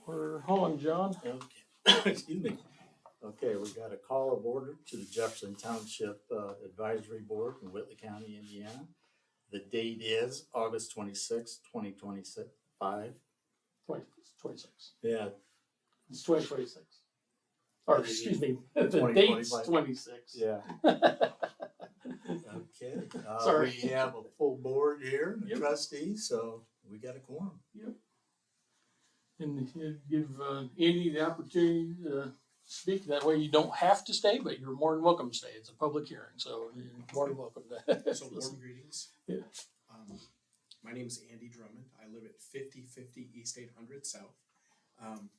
We're on, John. Okay. Excuse me. Okay, we've got a call of order to the Jefferson Township Advisory Board in Whitley County, Indiana. The date is August 26th, 2025. 26. Yeah, It's 2026. Or excuse me, the 2025. date's 26. yeah. Okay. Sorry. We have a full board here, Yep. trustees, so we got a quorum. Yep. And you give Andy the opportunity to speak. That way you don't have to stay, but you're more than welcome to stay. It's a public hearing, so you're more than welcome to. So warm greetings. Yeah. My name is Andy Drummond. I live at 5050 East 800 South,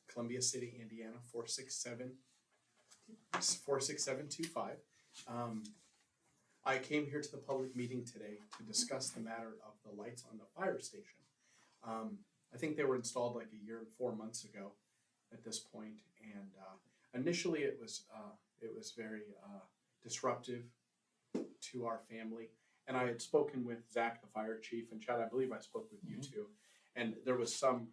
Columbia City, Indiana, 46725. I came here to the public meeting today to discuss the matter of the lights on the fire station. I think they were installed like a year and 4 months ago at this point, and initially it was very disruptive to our family. And I had spoken with Zach, the fire chief, and Chad, I believe I spoke with you too. And there was some,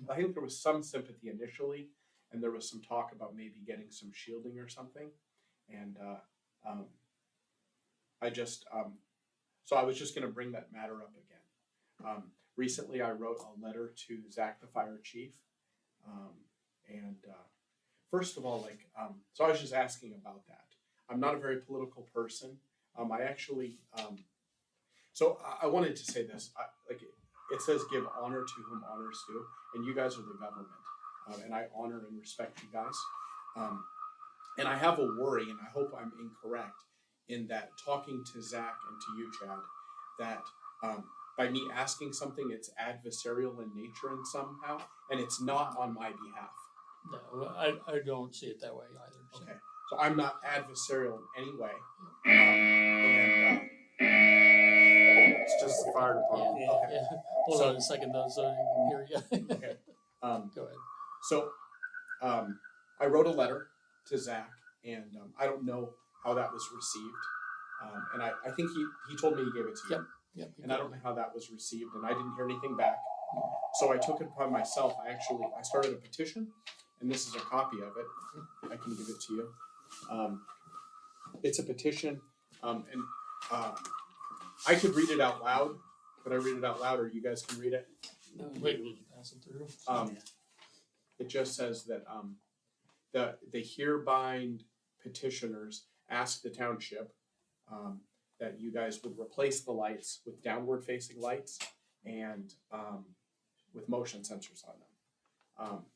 I think there was some sympathy initially, and there was some talk about maybe getting some shielding or something. And so I was just going to bring that matter up again. Recently, I wrote a letter to Zach, the fire chief, and first of all, so I was just asking about that. I'm not a very political person. I actually, so I wanted to say this. It says, "Give honor to whom honor's due," and you guys are the government, and I honor and respect you guys. And I have a worry, and I hope I'm incorrect in that, talking to Zach and to you, Chad, that by me asking something, it's adversarial in nature and somehow, and it's not on my behalf. No, I don't see it that way either. So. Okay, so I'm not adversarial in any way. It's just the fire department. Yeah. Okay. Yeah. Hold on a second though, so you can hear you. Okay. Go ahead. So I wrote a letter to Zach, and I don't know how that was received. And I think he told me he gave it to you. Yep. And I don't know how that was received, and I didn't hear anything back. So I took it upon myself. I started a petition, and this is a copy of it. I can give it to you. It's a petition, and I could read it out loud. Could I read it out loud, or you guys can read it? Wait, we'll just pass it through. It just says that the hereby petitioners ask the township that you guys would replace the lights with downward-facing lights and with motion sensors on them.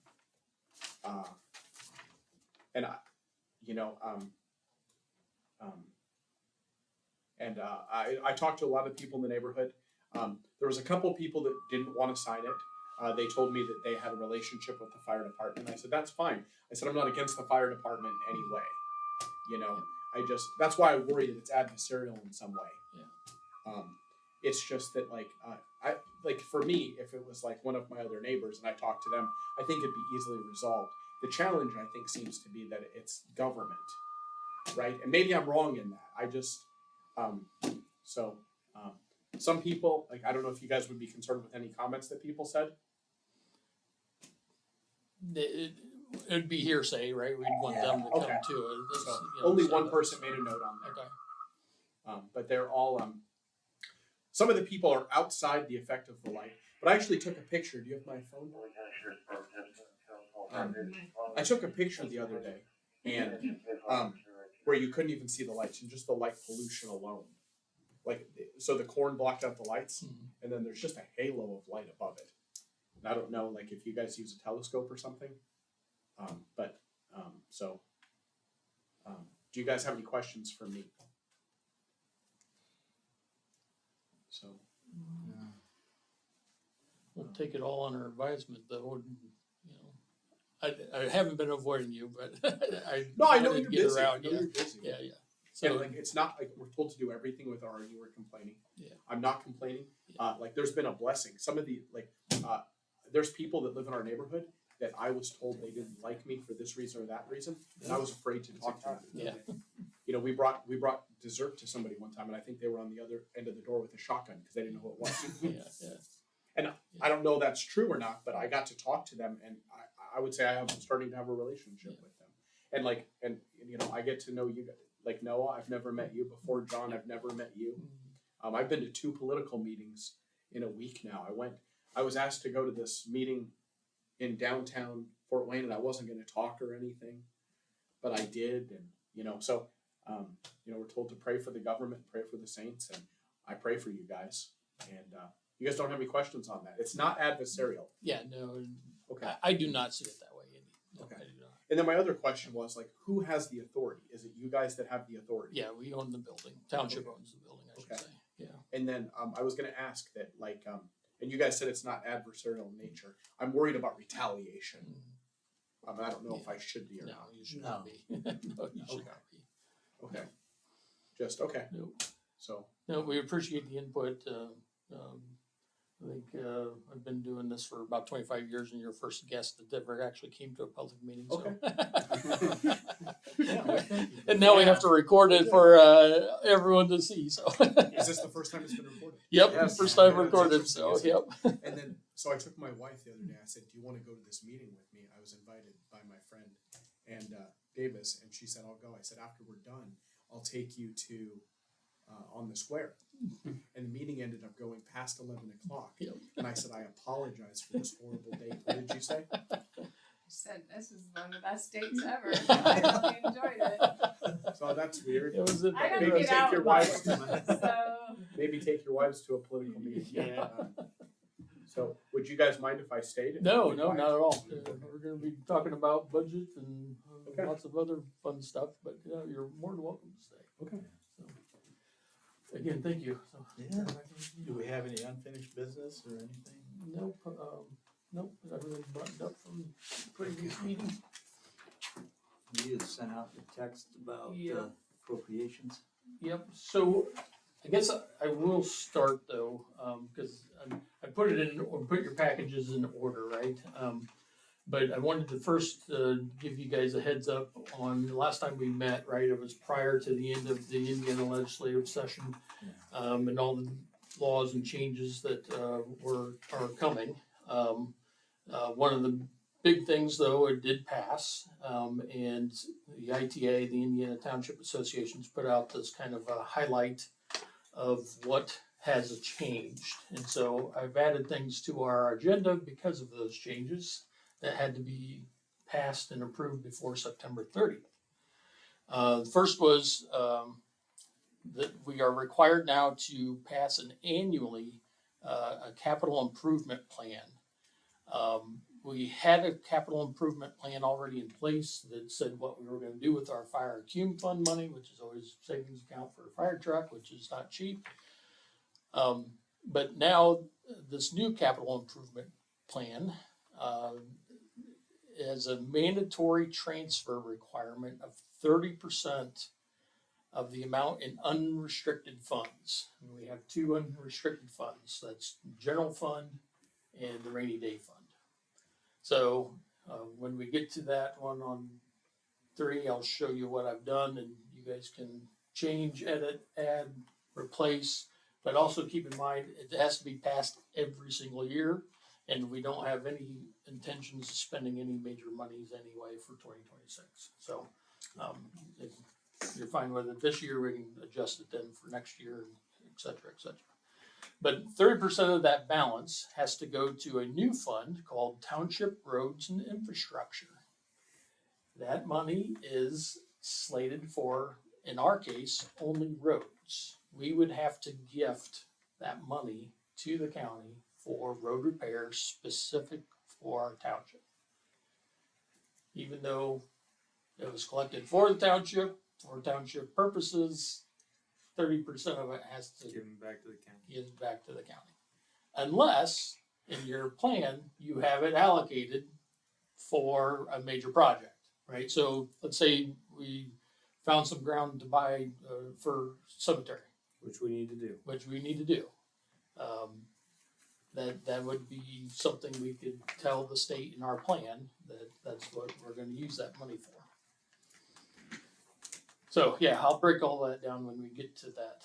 And I talked to a lot of people in the neighborhood. There was a couple people that didn't want to sign it. They told me that they had a relationship with the fire department. I said, that's fine. I said, I'm not against the fire department in any way. That's why I worry that it's adversarial in some way. Yeah. It's just that for me, if it was like one of my other neighbors and I talked to them, I think it'd be easily resolved. The challenge, I think, seems to be that it's government, right? And maybe I'm wrong in that. Some people, I don't know if you guys would be concerned with any comments that people said. It'd be hearsay, right? We'd want them to come to it. So only one person made a note on there. Okay. But they're all, some of the people are outside the effect of the light. But I actually took a picture. Do you have my phone? I took a picture the other day, and where you couldn't even see the lights, and just the light pollution alone. So the corn blocked out the lights, and then there's just a halo of light above it. And I don't know, if you guys use a telescope or something. Do you guys have any questions for me? So. We'll take it all under advisement, though. I haven't been avoiding you, but I know wanted you're to get busy. around. You're busy. Yeah. So it's not like we're told to do everything with our, you were complaining. Yeah. I'm not complaining. Yeah. There's been a blessing. Some of the there's people that live in our neighborhood that I was told they didn't like me for this reason or that reason, and I was afraid to talk to them. Yeah. We brought dessert to somebody one time, and I think they were on the other end of the door with a shotgun because they didn't know who it was. Yeah. And I don't know if that's true or not, but I got to talk to them, and I would say I'm starting to have a relationship with them. And you know, I get to know you guys. Like Noah, I've never met you before. John, I've never met you. I've been to 2 political meetings in a week now. I was asked to go to this meeting in downtown Fort Wayne, and I wasn't going to talk or anything, but I did. And, you know, so, you know, we're told to pray for the government, pray for the saints, and I pray for you guys. And you guys don't have any questions on that. It's not adversarial. Yeah, no, Okay. I do not see it that way, Andy. No, Okay. I do not. And then my other question was, like, who has the authority? Is it you guys that have the authority? Yeah, we own the building. Township owns the building, I should Okay. say. Yeah. And then I was going to ask that, like, and you guys said it's not adversarial in nature. I'm worried about retaliation. I don't know if I should be or No, not. you should No. not be. No, you should Okay. not be. Okay. Just okay. No. So No, we appreciate the input. I think I've been doing this for about 25 years, and you're first guest that ever actually came to a public meeting. So. Okay. Yeah, well, thank you. And now we have to record it for everyone to see. So. Is this the first time it's been recorded? Yep, Yes. first time Yeah, recorded. it's So interesting, yep. And then, so I took my wife the other day. I said, "Do you want to go to this meeting with me?" I was invited by my friend and Davis, and she said, "I'll go." I said, "After we're done, I'll take you to on the square." And the meeting ended up going past 11 o'clock. Yep. And I said, "I apologize for this horrible date." What did you say? I said this is one of the best dates ever. I really enjoyed it. So that's weird. It was a, I gotta Maybe get take out your more. wives. So Maybe take your wives to a political meeting. Yeah. So, would you guys mind if I stayed? no, not at all. We're going to be talking about budget and Okay. lots of other fun stuff, but you're more than welcome to stay. Okay. So, again, thank you. So, Yeah. Do we have any unfinished business or anything? Nope. Nope. Everything buttoned up from the previous meeting. You had sent out the text about Yeah. appropriations. Yep. So I guess I will start though, because I put it in or put your packages in order, right? But I wanted to first give you guys a heads up on the last time we met, right? It was prior to the end of the Indiana legislative session, and all the laws and changes that are coming. One of the big things, though, it did pass, and the ITA, the Indiana Township Associations, put out this kind of a highlight of what has changed. And so I've added things to our agenda because of those changes that had to be passed and approved before September 30th. The first was that we are required now to pass an annually a capital improvement plan. We had a capital improvement plan already in place that said what we were going to do with our fire cum fund money, which is always savings account for a fire truck, which is not cheap. But now this new capital improvement plan is a mandatory transfer requirement of 30% of the amount in unrestricted funds. And we have 2 unrestricted funds. That's general fund and the rainy day fund. So when we get to that one on 3, I'll show you what I've done, and you guys can change, edit, add, replace. But also keep in mind, it has to be passed every single year, and we don't have any intentions of spending any major monies anyway for 2026. So if you're fine with it this year, we can adjust it then for next year, et cetera, et cetera. But 30% of that balance has to go to a new fund called Township Roads and Infrastructure. That money is slated for, in our case, only roads. We would have to gift that money to the county for road repairs specific for our township. Even though it was collected for the township, for township purposes, 30% of it has to Give them back to the county. give back to the county. Unless in your plan, you have it allocated for a major project, right? So let's say we found some ground to buy for cemetery, Which we need to do. which we need to do. That would be something we could tell the state in our plan that that's what we're gonna use that money for. So, yeah, I'll break all that down when we get to that.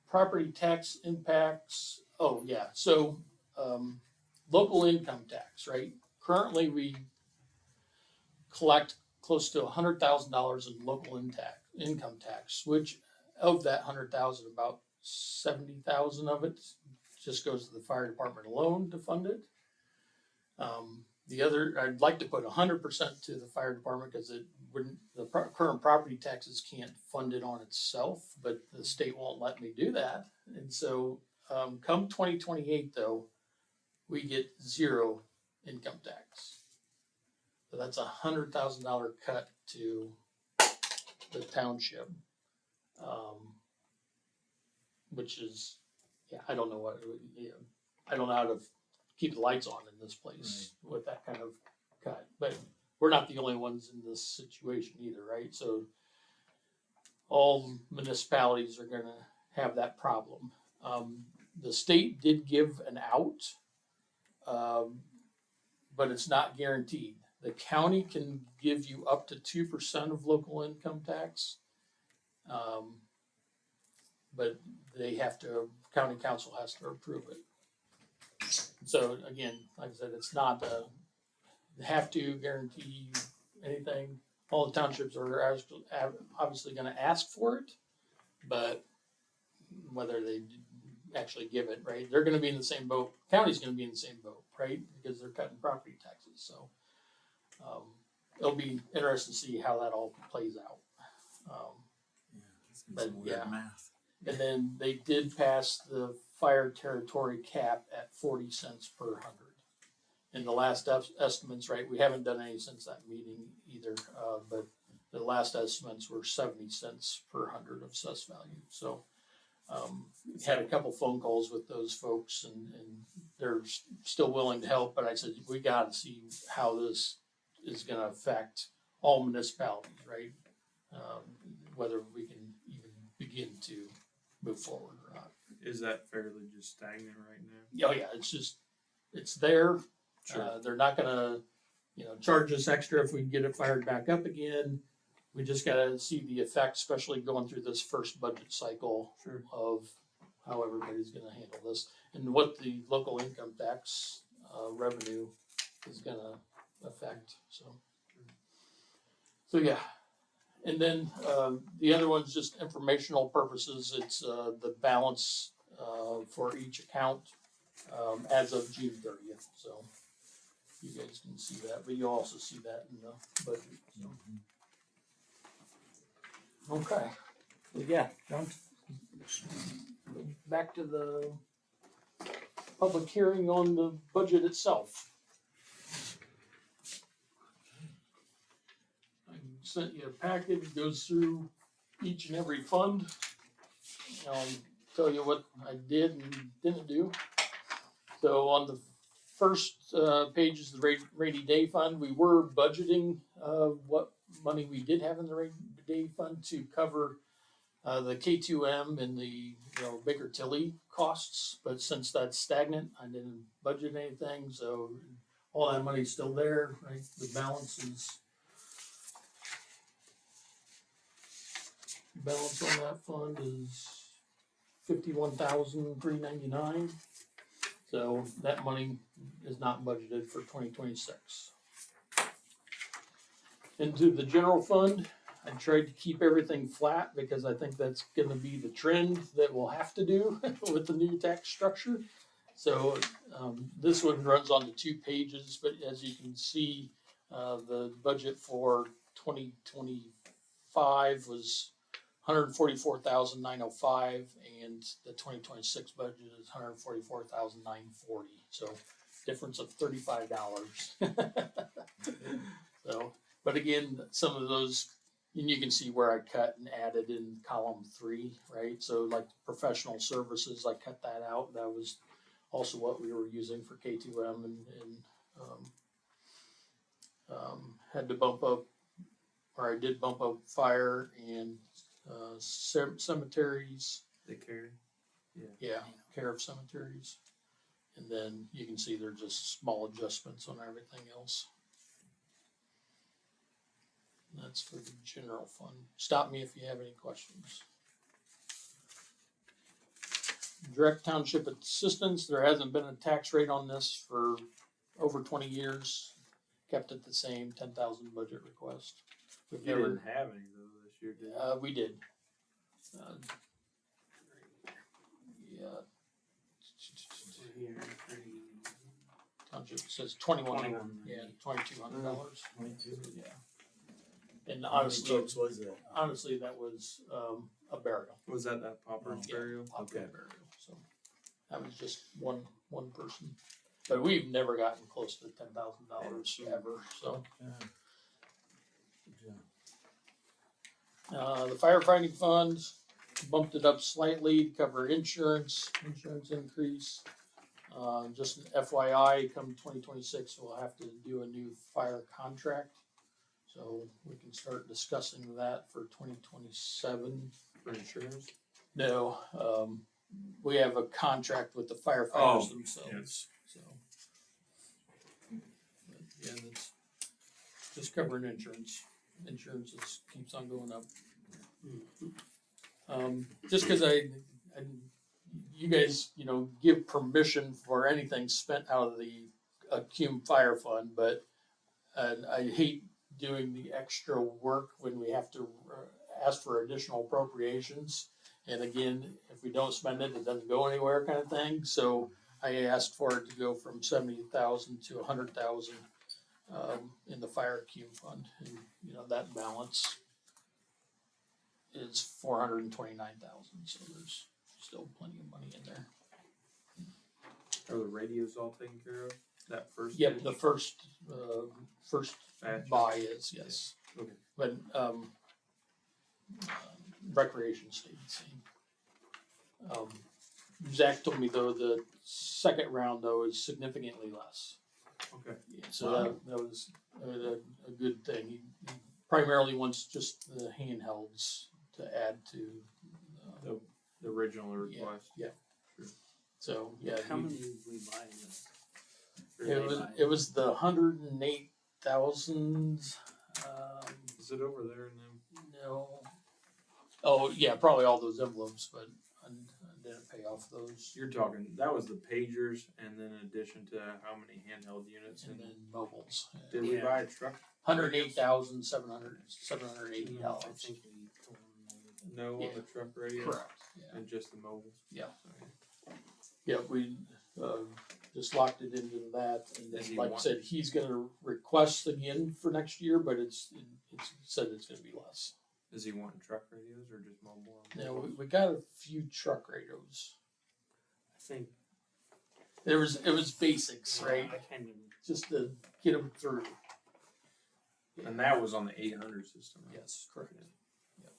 property tax impacts, oh yeah, so, local income tax, right? Currently, we collect close to $100,000 in local income tax, which of that 100,000, about 70,000 of it just goes to the fire department alone to fund it. The other, I'd like to put 100% to the fire department because it wouldn't. Current property taxes can't fund it on itself, but the state won't let me do that. And so, come 2028, though, we get zero income tax. So that's $100,000 cut to the township, which is, yeah, I don't know what, you know, I don't know how to keep the lights on in this place with that kind of cut. But we're not the only ones in this situation either, right? So all municipalities are gonna have that problem. The state did give an out, but it's not guaranteed. The county can give you up to 2% of local income tax. But they have to, county council has to approve it. So again, like I said, it's not have to guarantee anything. All the townships are obviously gonna ask for it, but whether they actually give it, right? They're gonna be in the same boat. County's gonna be in the same boat, right? Because they're cutting property taxes, so. It'll be interesting to see how that all plays out. But yeah. Math. And then they did pass the fire territory cap at 40 cents per hundred. In the last estimates, right, we haven't done any since that meeting either, but the last estimates were 70 cents per hundred of assess value. So had a couple phone calls with those folks, and they're still willing to help, but I said, we gotta see how this is gonna affect all municipalities, right? Whether we can even begin to move forward or not. Is that fairly just stagnant right now? Oh yeah, it's there. Sure. They're not gonna, charge us extra if we can get it fired back up again. We just gotta see the effect, especially going through this first budget cycle Sure. of how everybody's gonna handle this and what the local income tax revenue is gonna affect. So yeah. And then the other one's just informational purposes. It's the balance for each account as of June 30th. So you guys can see that, but you'll also see that in the budget. So. Okay. Well, yeah, John. Back to the public hearing on the budget itself. Sent you a package, it goes through each and every fund. I'll tell you what I did and didn't do. So on the first page is the rainy day fund. We were budgeting what money we did have in the rainy day fund to cover the K2M and the Baker Tilly costs, but since that's stagnant, I didn't budget anything, so all that money's still there, right? The balance on that fund is $51,399. So that money is not budgeted for 2026. Into the general fund, I tried to keep everything flat because I think that's going to be the trend that we'll have to do with the new tax structure. So this one runs on to 2 pages, but as you can see, the budget for 2025 was $144,905, and the 2026 budget is $144,940. So difference of $35. So, but again, some of those, and you can see where I cut and added in column 3, right? So like professional services, I cut that out. That was also what we were using for K2M, and had to bump up, or I did bump up fire and cemeteries. They carry. Yeah, care of cemeteries. And then you can see they're just small adjustments on everything else. And that's for the general fund. Stop me if you have any questions. direct township assistance, there hasn't been a tax rate on this for over 20 years. Kept it the same, 10,000 budget request. We've You never, didn't have any though this year, did you? we did. Yeah. Township says 2100, yeah, $2,200. Yeah. And How many honestly, folks was that? that was a burial. Was that pauper Yeah, burial? popular Okay. burial. So that was just one person, but we've never gotten close to $10,000 ever. So Yeah. Good job. the firefighting fund bumped it up slightly to cover insurance increase. Just an FYI, come 2026, we'll have to do a new fire contract. So we can start discussing that for 2027. For insurance? No, we have a contract with the firefighters themselves. Yes. So, but yeah, that's just covering insurance. Insurance keeps on going up. Just because you guys, give permission for anything spent out of the Cume Fire Fund, but I hate doing the extra work when we have to ask for additional appropriations. And again, if we don't spend it, it doesn't go anywhere, kind of thing. So I asked for it to go from 70,000 to 100,000 in the fire Cume Fund, and that balance is 429,000. So there's still plenty of money in there. Are the radios all taken care of? That first? Yep, batch? the first Batch. buy is, yes. Okay. But recreation stayed the same. Zach told me though the second round though is significantly less. Okay. Yeah, so that was a good thing. He primarily wants just the handhelds to add to. The original request. Yeah. So yeah, How many did we buy in this? it was the 108,000. Is it over there in them? No. Oh yeah, probably all those envelopes, but I didn't pay off those. You're talking, that was the pagers and then in addition to how many handheld units? And then mobiles. Did we buy a truck? $108,780. I think we told them No on Yeah. the truck radio? Correct. Yeah. And just the mobiles? Yeah. Okay. Yeah, we just locked it into that, and Does then, he like I want- said, he's gonna request again for next year, but it's said it's gonna be less. Is he wanting truck radios or just mobile? Yeah, we got a few truck radios. I think. It was basics, right? I can't even. Just to get them through. And that was on the 800 system, right? Yes, correct. Yep.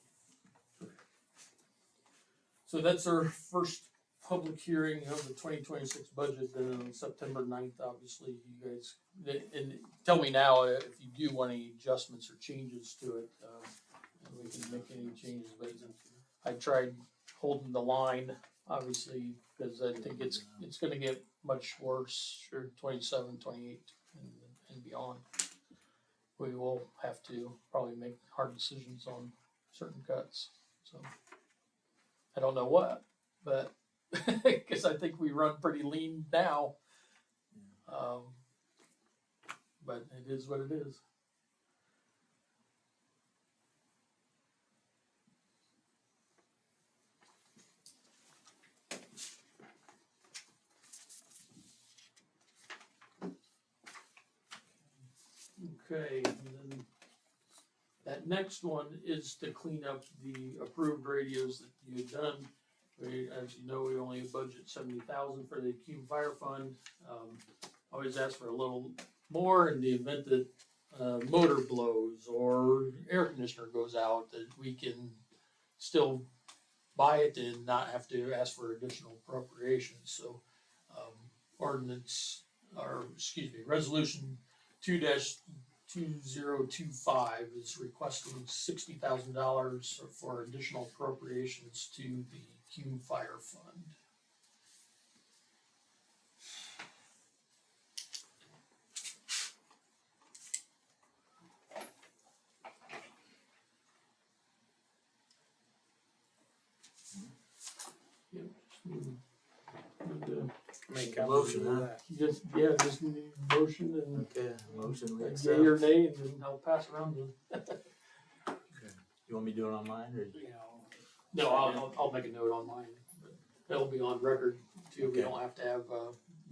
So that's our first public hearing of the 2026 budget. Then on September 9th, obviously, you guys, and tell me now if you do want any adjustments or changes to it. And we can make any changes, but I tried holding the line, obviously, because I think it's going to get much worse. Sure, 27, 28, and beyond. We will have to probably make hard decisions on certain cuts. So I don't know what, but because I think we run pretty lean now. But it is what it is. Okay, and then that next one is to clean up the approved radios that you had done. As you know, we only budget 70,000 for the Cume Fire Fund. Always ask for a little more in the event that motor blows or air conditioner goes out, that we can still buy it and not have to ask for additional appropriations. So, resolution 2-2025 is requesting $60,000 for additional appropriations to the Cume Fire Fund. Yep. Make a motion, huh? that. Just need a motion and Okay, motion we a accept. yea or nay, and then I'll pass around the. You want me to do it on mine or? No, I'll make a note on mine, but it'll be on record too. We Okay. don't have to have,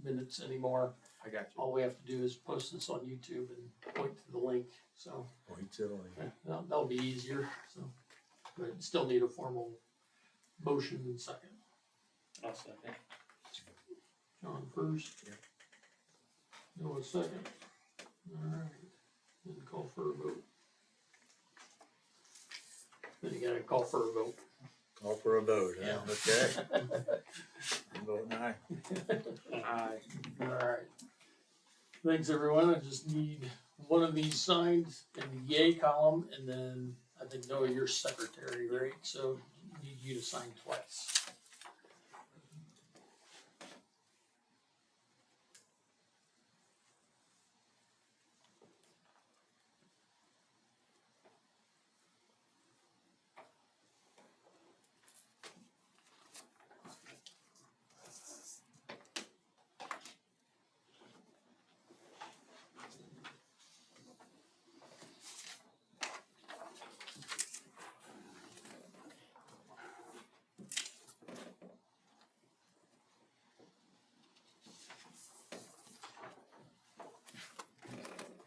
minutes anymore. I got you. All we have to do is post this on YouTube and point to the link, so. That'll be easier, so, but still need a formal motion and second. I'll second. John first. Noah second. Alright, then call for a vote. Then you gotta call for a vote. Call for a vote, huh? Okay. I'm voting aye. Aye. Alright. Thanks, everyone. I just need one of these signed in the yay column, and then I think Noah, you're secretary, right? So need you to sign twice.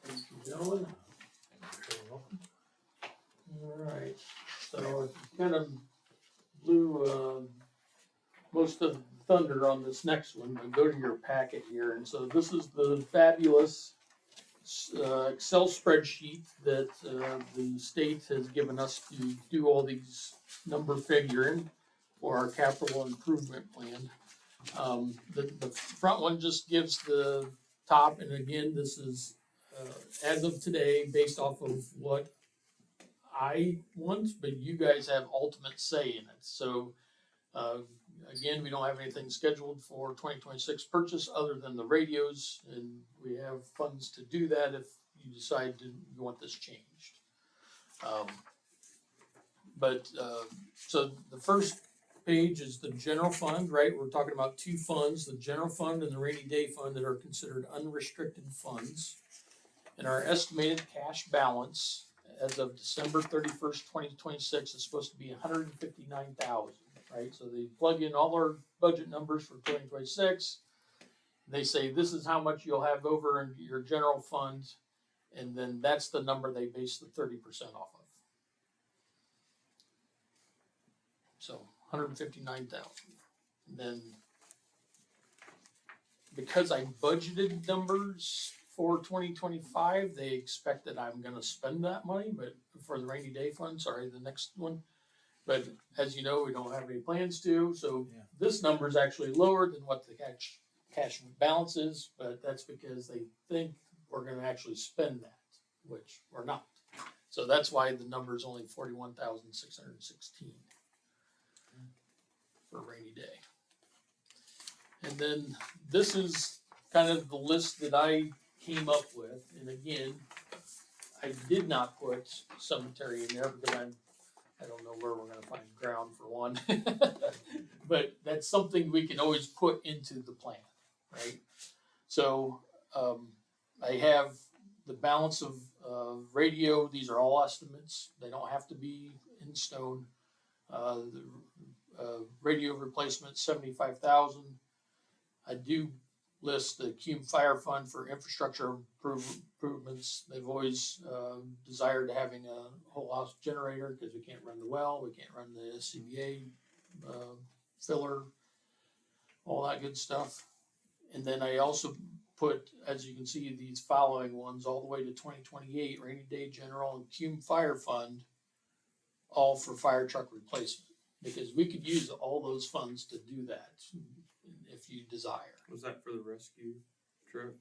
Thank you, gentlemen. Alright, so it kind of blew, most of the thunder on this next one, but go to your packet here, and so this is the fabulous Excel spreadsheet that, the state has given us to do all these number figuring for our capital improvement plan. The front one just gives the top, and again, this is, as of today, based off of what I want, but you guys have ultimate say in it. So, again, we don't have anything scheduled for 2026 purchase other than the radios, and we have funds to do that if you decide you want this changed. So the first page is the general fund, right? We're talking about two funds, the general fund and the rainy day fund, that are considered unrestricted funds. And our estimated cash balance as of December 31st, 2026 is supposed to be $159,000, right? So they plug in all our budget numbers for 2026. They say this is how much you'll have over in your general fund, and then that's the number they base the 30% off of. So 159,000. And then because I budgeted numbers for 2025, they expect that I'm gonna spend that money, but for the rainy day fund, the next one. But as you know, we don't have any plans to, so Yeah. this number is actually lower than what the cash balance is, but that's because they think we're gonna actually spend that, which we're not. So that's why the number is only 41,616 for rainy day. And then this is kind of the list that I came up with, and again, I did not put cemetery in there because I don't know where we're gonna find ground for one. But that's something we can always put into the plan, right? So, I have the balance of, radio, these are all estimates, they don't have to be in stone. Radio replacement, 75,000. I do list the Cume Fire Fund for infrastructure improvements. They've always desired to having a whole house generator because we can't run the well, we can't run the SCBA filler, all that good stuff. And then I also put, as you can see, these following ones all the way to 2028, rainy day general and Cume Fire Fund, all for fire truck replacement. Because we could use all those funds to do that if you desire. Was that for the rescue truck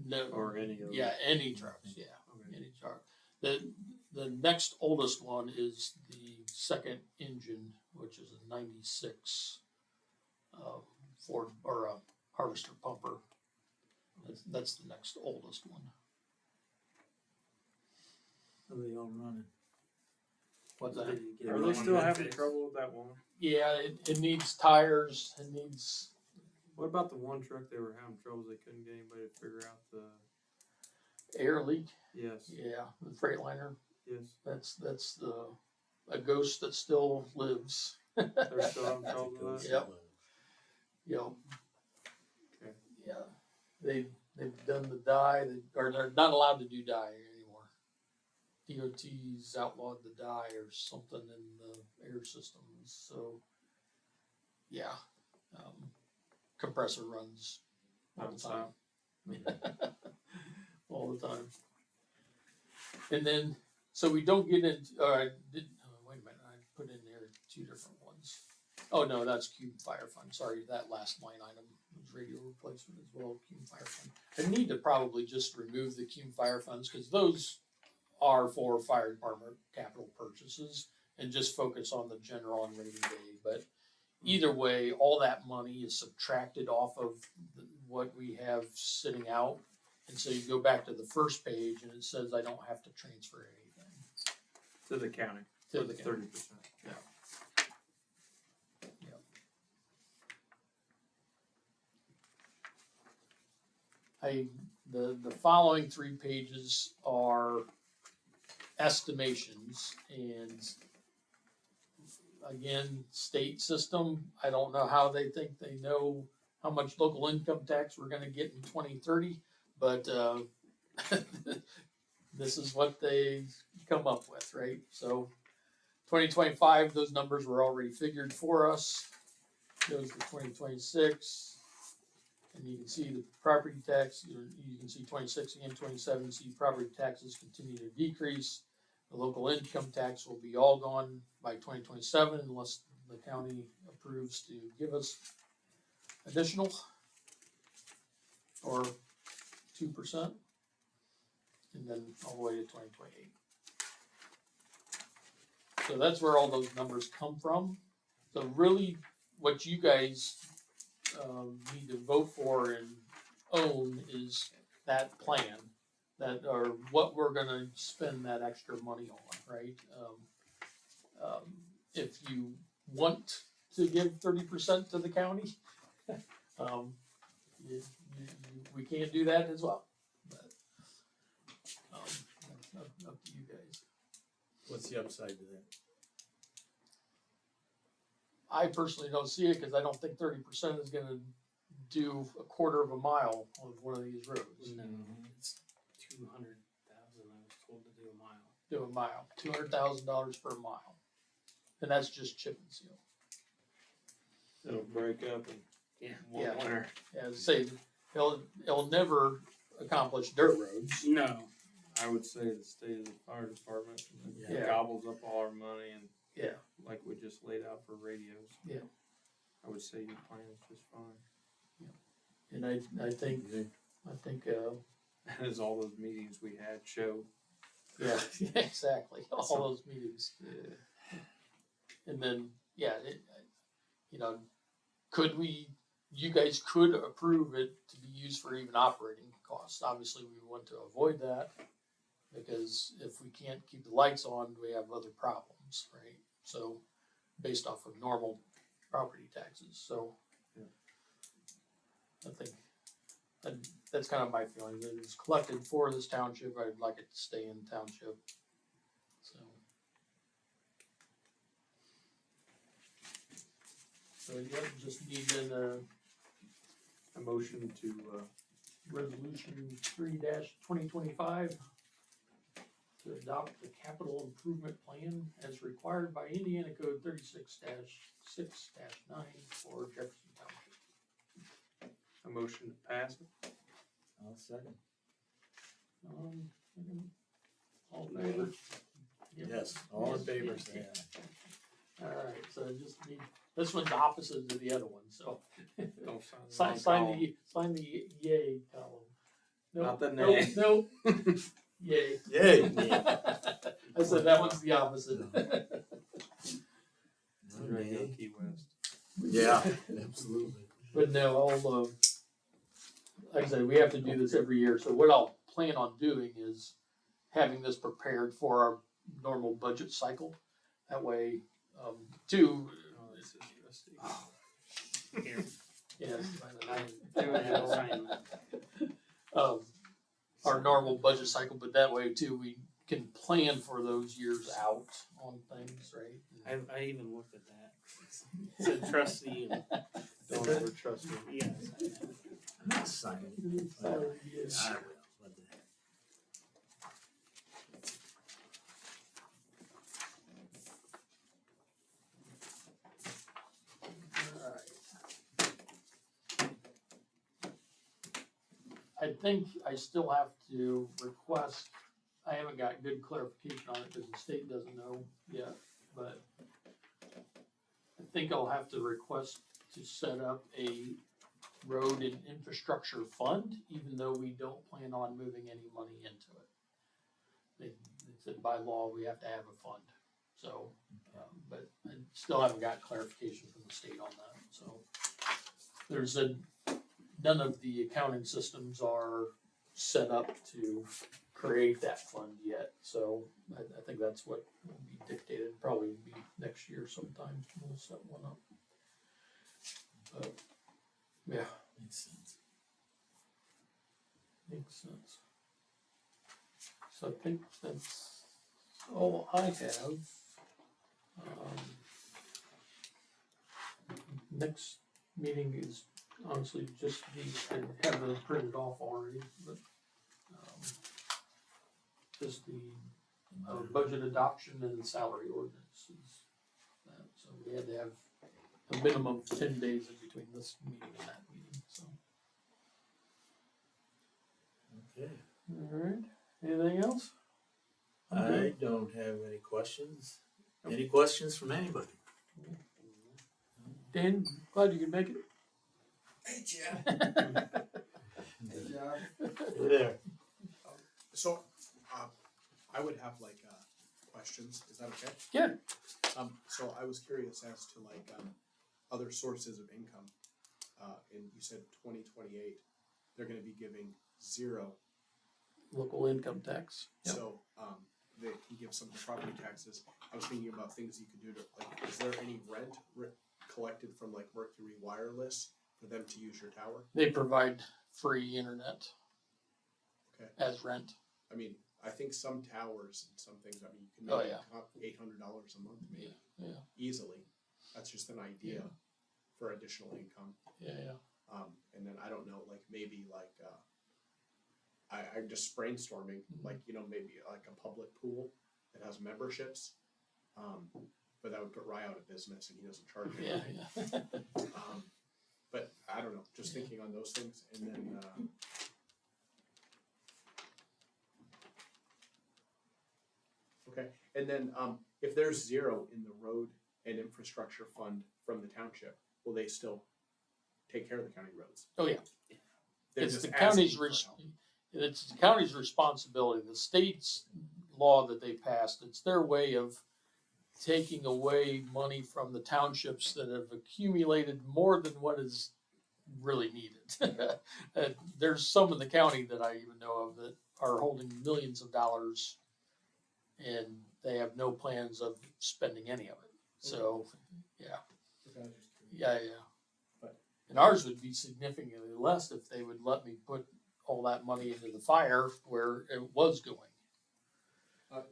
No, or any of? yeah, any trucks, yeah, Okay. any truck. The next oldest one is the second engine, which is a 96 Ford or a Harvester pumper. That's the next oldest one. Are they all running? What's that? Did you get Are it they on still good having fix? trouble with that one? Yeah, it needs tires, it needs What about the one truck they were having troubles? They couldn't get anybody to figure out the. Air leak, Yes. yeah, the Freightliner, Yes. that's a ghost that still lives. They're still having trouble with that. Yep. Yep. Okay. Yeah, they've done the dye, or they're not allowed to do dye anymore. DOT's outlawed the dye or something in the air systems, so yeah, compressor runs all the time. All the time. And then, so we don't get into, wait a minute, I put in there two different ones. Oh no, that's Cume Fire Fund, sorry, that last line item was radio replacement as well, Cume Fire Fund. I need to probably just remove the Cume Fire Funds, cause those are for fire department capital purchases, and just focus on the general and rainy day, but either way, all that money is subtracted off of what we have sitting out. And so you go back to the first page and it says I don't have to transfer anything. To the county. To the county. 30%. The following 3 pages are estimations, and again, state system, I don't know how they think they know how much local income tax we're gonna get in 2030, but this is what they come up with, right? So 2025, those numbers were already figured for us. Goes to 2026, and you can see the property tax, you can see 26 and 27, see property taxes continue to decrease. The local income tax will be all gone by 2027 unless the county approves to give us additional or 2%, and then all the way to 2028. So that's where all those numbers come from. So really, what you guys need to vote for and own is that plan, that or what we're gonna spend that extra money on, right? If you want to give 30% to the county, we can't do that as well. But that's up to you guys. What's the upside to that? I personally don't see it because I don't think 30% is gonna do a quarter of a mile of one of these roads. No, it's 200,000. I was told to do a mile. Do a mile, $200,000 per mile, and that's just chip and seal. It'll break up in one Yeah. winter. As I say, it'll never accomplish dirt roads. No, I would say the state of the fire department Yeah. gobbles up all our money, and Yeah. like we just laid out for radios. Yeah. I would say your plan is just fine. And I think As all those meetings we had showed. yeah, exactly, all those meetings. Yeah. And then, yeah, you guys could approve it to be used for even operating costs. Obviously, we want to avoid that because if we can't keep the lights on, we have other problems, right? So, based off of normal property taxes, so. Yeah. I think that's kind of my feeling, that it's collected for this township, I'd like it to stay in township, so. So, yeah, just need A motion to, resolution 3-2025 to adopt the capital improvement plan as required by Indiana Code 36-6-9 for Jefferson Township. a motion to pass it. I'll second. All in favor? Yep. Yes, all in favor, Yes. say aye. Alright, so I just need, this one's opposite to the other one, so. Don't sign the Sign, wrong sign the yay column. Nope, Not the nope, nay. Nope, yay. Yay. I said that one's the opposite. I'm ready to go Key West. Yeah, absolutely. But no, I'll, like I said, we have to do this every year, so what I'll plan on doing is having this prepared for our normal budget cycle. That way, Oh, this is USD. here. Yes. They would have to sign that. Our normal budget cycle, but that way too, we can plan for those years out on things, right? I even looked at that. It said trustee and Don't ever trust me. you gotta sign that. I'm not signing. I will. What the heck? I think I still have to request, I haven't got good clarification on it because the state doesn't know yet, but I think I'll have to request to set up a road and infrastructure fund, even though we don't plan on moving any money into it. They said by law, we have to have a fund, so, but I still haven't got clarification from the state on that, so. None of the accounting systems are set up to create that fund yet, so I think that's what will be dictated, probably be next year sometime, we'll set one up. But, yeah, Makes sense. makes sense. So I think that's all I have. Next meeting is honestly just I have those printed off already, but, just the, budget adoption and salary ordinances. So we had to have a minimum of 10 days in between this meeting and that meeting, so. Okay. Alright, anything else? I don't have any questions. Any questions from anybody? Dan, glad you could make it. Hey, Jeff. Hey, John. Hey there. So, I would have like, questions, is that okay? Yeah. So I was curious as to like, other sources of income. And you said 2028, they're gonna be giving 0. Local income tax. Yep. So, they can give some to property taxes. I was thinking about things you could do to, like, is there any rent collected from like Mercury Wireless for them to use your tower? They provide free internet. Okay. As rent. I mean, I think some towers and some things, I mean, you can Oh, make yeah. $800 a month maybe, Yeah. easily. That's just an idea Yeah. for additional income. Yeah. And then I don't know, like maybe like, I'm just brainstorming, like, you know, maybe like a public pool that has memberships. But that would put Rye out of business and he doesn't charge Yeah. anything. Yeah. But I don't know, just thinking on those things, and then, okay, and then, if there's 0 in the road and infrastructure fund from the township, will they still take care of the county roads? Oh, yeah. They're It's just the county's asking for help. it's the county's responsibility. The state's law that they passed, it's their way of taking away money from the townships that have accumulated more than what is really needed. There's some in the county that I even know of that are holding millions of dollars and they have no plans of spending any of it. So, yeah. Okay, I was just curious. Yeah. But- And ours would be significantly less if they would let me put all that money into the fire where it was going.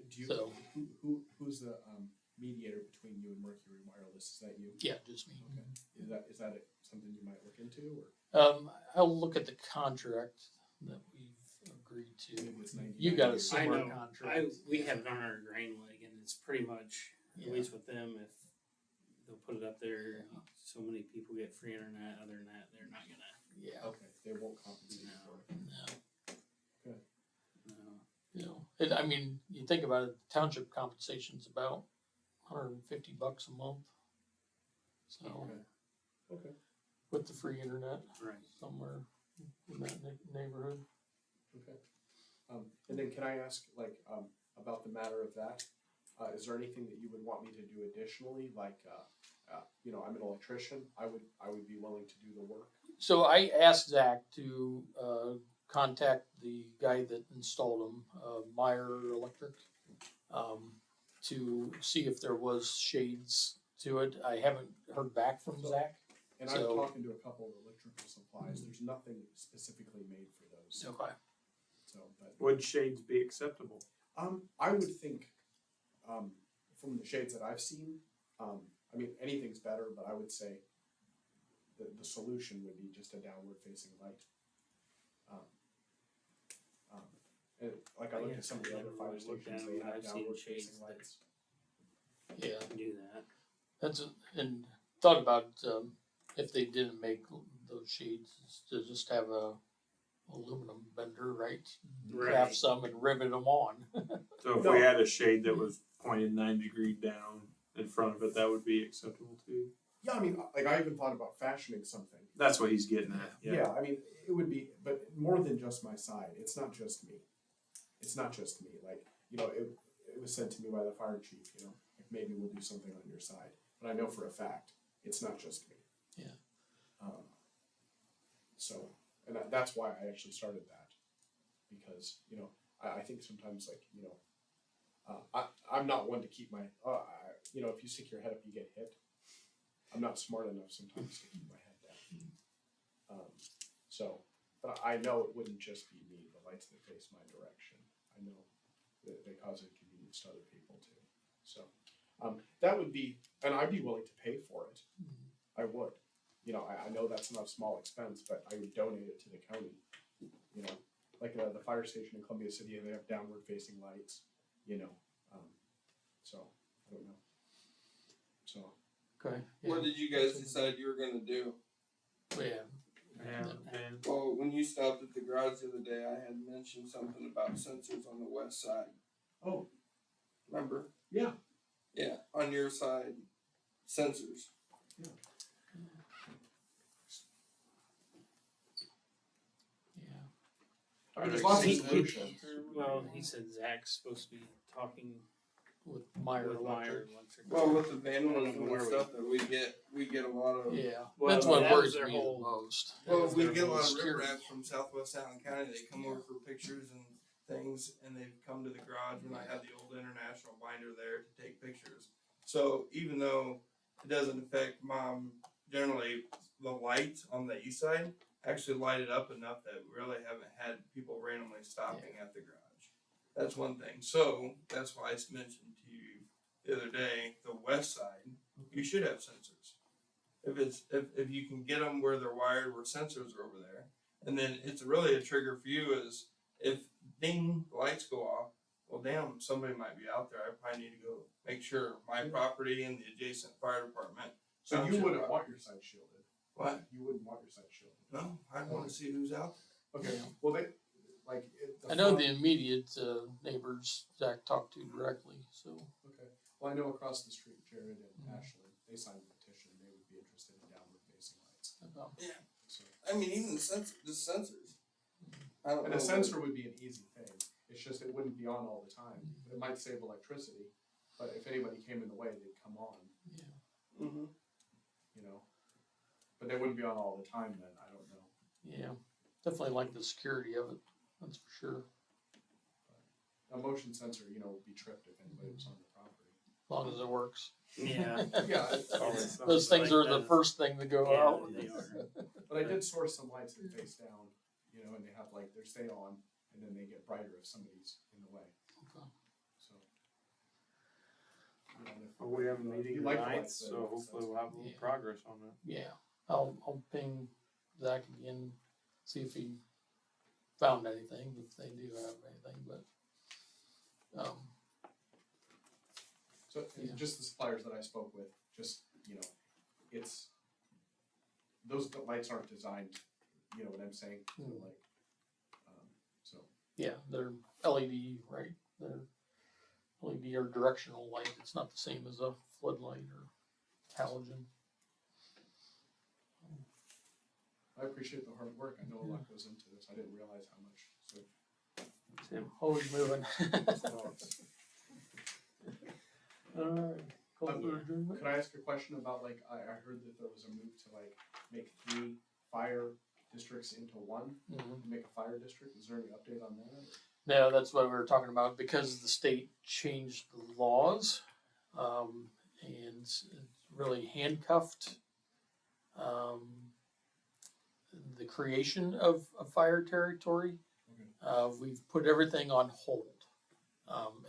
Do you, So- who's the, mediator between you and Mercury Wireless? Is that you? Yeah, just me. Okay. Is that something you might look into, or? I'll look at the contract that we've agreed to. Maybe it's 90 You got a days. I similar know. contract. We have it on our grain leg, and it's pretty much, Yeah. at least with them, if they'll put it up there, so many people get free internet. Other than that, they're not gonna. Yeah. Okay, they won't compensate you for it. No. No. You know, I mean, you think about it, township compensation's about $150 a month. So Okay. with the free internet, Right. somewhere in that neighborhood. Okay. And then can I ask, like, about the matter of that? Is there anything that you would want me to do additionally? Like, you know, I'm an electrician. I would be willing to do the work. So I asked Zach to contact the guy that installed them, Meyer Electric, to see if there was shades to it. I haven't heard back from Zach, And So- I'm talking to a couple of electrical supplies, there's nothing specifically made for those, Okay. so, but. Would shades be acceptable? I would think, from the shades that I've seen, I mean, anything's better, but I would say the solution would be just a downward facing light. And like I looked at some of the other fire Looked at stations, them, they have I've seen downward shades facing that- lights. Yeah. Do that. And thought about, if they didn't make those shades, to just have a aluminum bender, right? Craft some and rivet them on. So if No. we had a shade that was pointed 9 degrees down in front of it, that would be acceptable too. Yeah, I mean, like I even thought about fashioning something. That's what he's getting at. Yeah, I mean, it would be, but more than just my side. It's not just me. It's not just me. Like, you know, it was said to me by the fire chief, you know, like maybe we'll do something on your side. But I know for a fact, it's not just me. Yeah. So, and that's why I actually started that. Because, you know, I think sometimes, like, you know, I'm not one to keep my, you know, if you stick your head up, you get hit. I'm not smart enough sometimes to keep my head down. So, but I know it wouldn't just be me, the lights that face my direction. I know that they cause inconvenience to other people too. So, that would be, and I'd be willing to pay for it. I would. You know, I know that's not a small expense, but I would donate it to the county. You know, like the fire station in Columbia City, they have downward facing lights, you know. So, I don't know. So, Okay. What did you guys decide you were gonna do? Yeah. And Well, when you stopped at the garage the other day, I had mentioned something about sensors on the west side. oh, Remember? yeah. Yeah, on your side, sensors. Yeah. I mean, there's lots of He- solutions. Well, he said Zach's supposed to be talking With Meyer with Meyer Electric. Electric. Well, with the vandalism Where and we- stuff that we get a lot of. Yeah. Well, That's what that was worries their me whole- the most. Well, was we their get a whole lot of security. riprap from Southwest Allen County. They come over for pictures and things, and they've come to the garage when I had the old international binder there to take pictures. So even though it doesn't affect mom, generally the lights on the east side actually light it up enough that we really haven't had people randomly stopping at the garage. That's one thing. So that's why I mentioned to you the other day, the west side, you should have sensors. If you can get them where they're wired, where sensors are over there, and then it's really a trigger for you is if ding, the lights go off, well damn, somebody might be out there. I probably need to go make sure my property and the adjacent fire department. So you township wouldn't property- want your site shielded. What? You wouldn't want your site shielded. No, I want to see who's out there. Okay, well, they, like. I know the immediate neighbors Zach talked to directly, so. Okay, well, I know across the street, Jared and Mhm. Ashley, they signed a petition, they would be interested in downward facing lights, so. I mean, even the sensors. I don't And know. a sensor would be an easy thing, it's just it wouldn't be on all the time, it might save electricity, but if anybody came in the way, they'd come on, Yeah. Mm-hmm. you know? But they wouldn't be on all the time then, I don't know. Yeah. Definitely like the security of it. That's for sure. A motion sensor, you know, would be tripped if anybody was on the property. As long as it works. Yeah. Yeah, it's always Those things like are the those. first thing to go Yeah, out. they are. but I did source some lights that face down, you know, and they have like, they stay on, and then they get brighter if somebody's in the way, Okay. so. You know, and if- well, we have a you know, if meeting you like the tonight, lights, then so hopefully we'll have a little Yeah. progress on that. Yeah. I'll ping Zach again, see if he found anything, if they do have anything, but So, and Yeah. just the suppliers that I spoke with, just, you know, it's, those lights aren't designed, you know what I'm saying, to Mm. like, so. yeah, they're LED, right? They're LED or directional light. It's not the same as a floodlight or halogen. I appreciate the hard work, I know a lot goes into this, I didn't realize how much, so. Always moving. so it's- Alright. Call for adjournment? Could I ask a question about like, I heard that there was a move to like make 3 fire districts into one, Mhm. make a fire district, is there any update on that? No, that's what we were talking about, because the state changed the laws, and it's really handcuffed, the creation of a fire territory. We've put everything on hold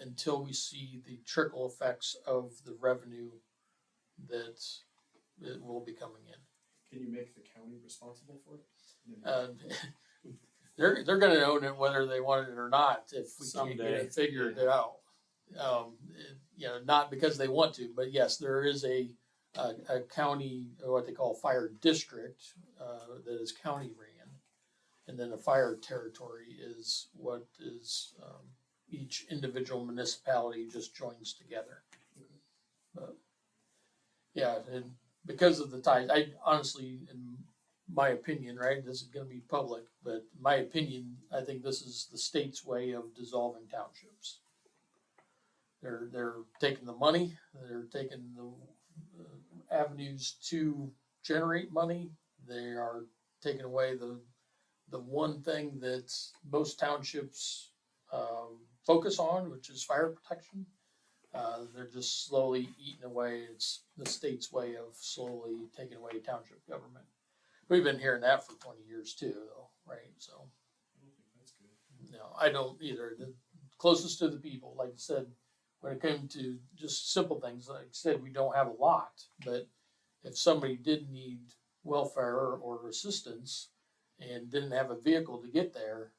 until we see the trickle effects of the revenue that will be coming in. Can you make the county responsible for it? They're going to own it whether they want it or not if we can't get Someday. it figured out. Not because they want to, but yes, there is a county, what they call fire district, that is county ran, and then a fire territory is what is each individual municipality just joins together. But yeah, and because of the ties, I honestly, in my opinion, right, this is going to be public, but my opinion, I think this is the state's way of dissolving townships. They're taking the money, they're taking the avenues to generate money. They are taking away the one thing that most townships focus on, which is fire protection. They're just slowly eating away. It's the state's way of slowly taking away township government. We've been hearing that for 20 years too, though, right? So, I don't think that's good. no, I don't either. The closest to the people, like I said, when it came to just simple things, like I said, we don't have a lot, but if somebody did need welfare or assistance and didn't have a vehicle to get there,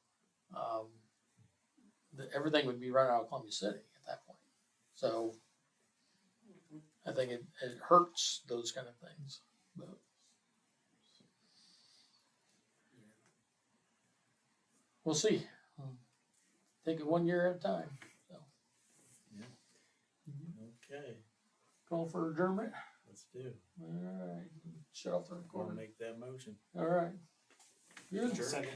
everything would be run out of Columbia City at that point. So I think it hurts those kind of things. But we'll see. Take it 1 year at a time. So. Okay, Call for adjournment. let's do. All right. Shut off the I'll recording. make that motion. All right. Good. Sure. Second.